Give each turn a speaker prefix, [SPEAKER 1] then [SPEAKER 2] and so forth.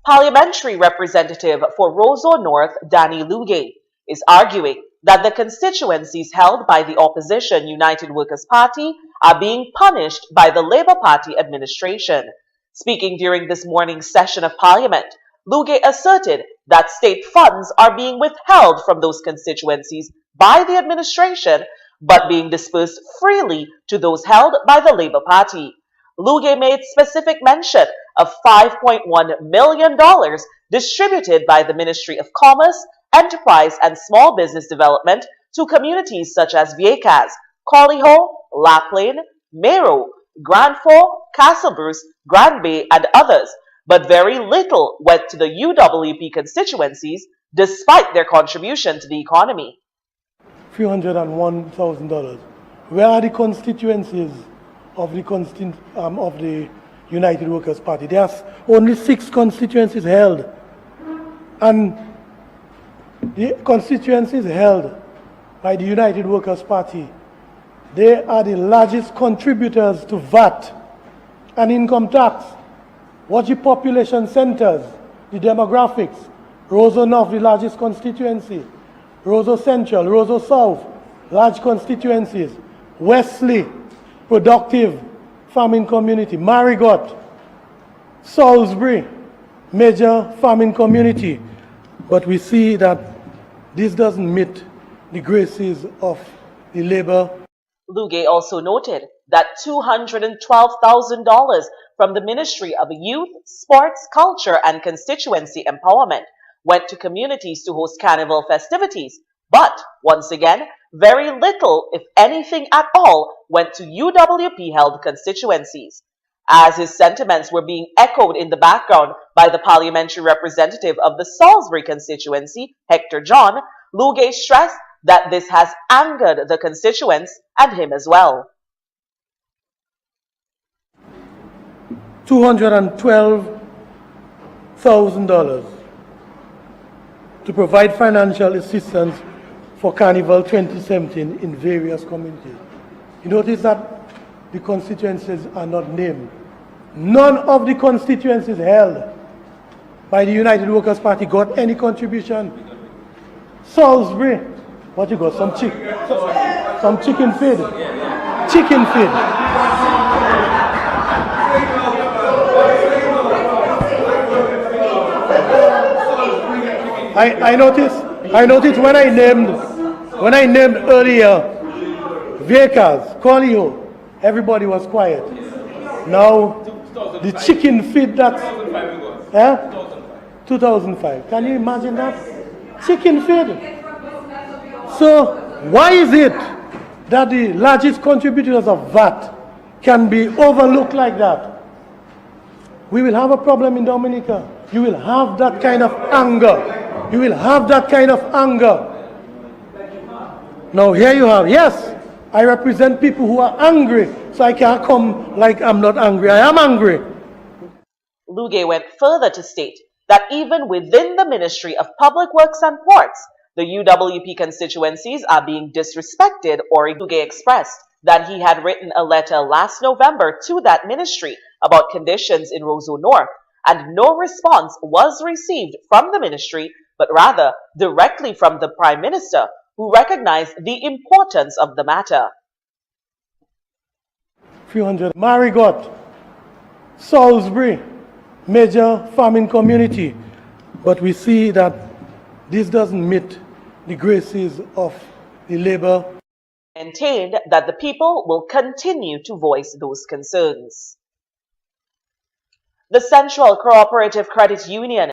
[SPEAKER 1] Parliamentary representative for Roseau North, Danny Lugay, is arguing that the constituencies held by the opposition United Workers' Party are being punished by the Labour Party administration. Speaking during this morning's session of Parliament, Lugay asserted that state funds are being withheld from those constituencies by the administration but being dispersed freely to those held by the Labour Party. Lugay made specific mention of $5.1 million distributed by the Ministry of Commerce, Enterprise and Small Business Development to communities such as Vieques, Collyho, Laplaine, Mero, Grand Fort, Castle Bruce, Grand Bay and others, but very little went to the UWP constituencies despite their contribution to the economy.
[SPEAKER 2] $301,000. Where are the constituencies of the United Workers' Party? There's only 6 constituencies held. And the constituencies held by the United Workers' Party, they are the largest contributors to VAT and income tax. Watch the population centers, the demographics. Roseau North, the largest constituency. Roseau Central, Roseau South, large constituencies. Wesley, productive farming community. Marigot, Salisbury, major farming community. But we see that this doesn't meet the graces of the Labour.
[SPEAKER 1] Lugay also noted that $212,000 from the Ministry of Youth, Sports, Culture and Constituency Empowerment went to communities to host carnival festivities, but once again, very little, if anything at all, went to UWP-held constituencies. As his sentiments were being echoed in the background by the parliamentary representative of the Salisbury constituency, Hector John, Lugay stressed that this has angered the constituents and him as well.
[SPEAKER 2] $212,000 to provide financial assistance for Carnival 2017 in various communities. You notice that the constituencies are not named. None of the constituencies held by the United Workers' Party got any contribution. Salisbury, what you got? Some chicken feed. Chicken feed. I noticed when I named earlier Vieques, Collyho, everybody was quiet. Now the chicken feed that's 2005. Can you imagine that? Chicken feed. So why is it that the largest contributors of VAT can be overlooked like that? We will have a problem in Dominica. You will have that kind of anger. You will have that kind of anger. Now here you have, yes, I represent people who are angry, so I can't come like I'm not angry. I am angry.
[SPEAKER 1] Lugay went further to state that even within the Ministry of Public Works and Ports, the UWP constituencies are being disrespected, or Lugay expressed that he had written a letter last November to that ministry about conditions in Roseau North, and no response was received from the ministry, but rather directly from the Prime Minister, who recognized the importance of the matter.
[SPEAKER 2] 300. Marigot, Salisbury, major farming community. But we see that this doesn't meet the graces of the Labour.
[SPEAKER 1] Maintained that the people will continue to voice those concerns. The Central Cooperative Credit Union